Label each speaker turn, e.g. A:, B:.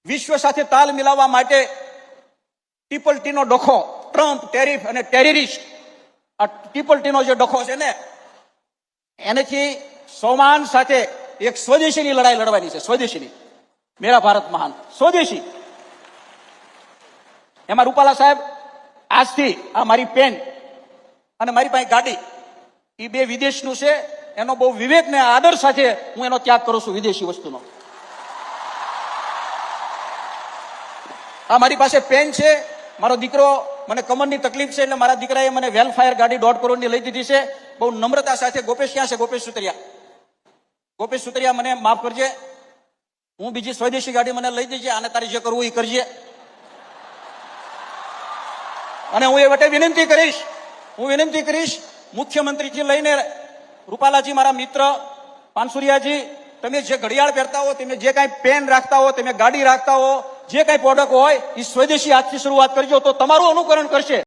A: વિશ્વ સાથે તાલ મિલાવવા માટે ટ્રિપલ ટીનો ડખો, ટ્રમ્પ, ટેરિફ અને ટેરરિસ્ટ, આ ટ્રિપલ ટીનો જે ડખો છે ને એનાથી સોમાન સાથે એક સ્વદેશીની લડાઈ લડવાની છે. સ્વદેશીની, મેરા ભારત મહાન, સ્વદેશી. એમાં રૂપાલા સાહેબ આજથી આ મારી પેન અને મારી પાસે ગાડી એ બે વિદેશનું છે. એનો બહુ વિવેક ને આદર સાથે હું એનો ત્યાગ કરું છું વિદેશી વસ્તુનો. આ મારી પાસે પેન છે. મારો દીકરો, મને કમરની તકલીફ છે એટલે મારા દીકરાએ મને વેલફાયર ગાડી 1.5 કરોડની લઈ દીધી છે. બહુ નમ્રતા સાથે. ગોપેશ ક્યાં છે? ગોપેશ સુતરિયા. ગોપેશ સુતરિયા, મને માફ કરજે. હું બીજી સ્વદેશી ગાડી મને લઈ દેજે. આને તારે જે કરવું એ કરજે. અને હું એ વટે વિનંતી કરીશ મુખ્યમંત્રીથી લઈને રૂપાલાજી, મારા મિત્ર પાનસુરિયાજી, તમે જે ઘડિયાળ પહેરતા હો, તમે જે કાંઈ પેન રાખતા હો, તમે ગાડી રાખતા હો, જે કાંઈ પ્રોડક્ટ હોય એ સ્વદેશી હાથથી શરૂઆત કરજો તો તમારું અનુકરણ કરશે.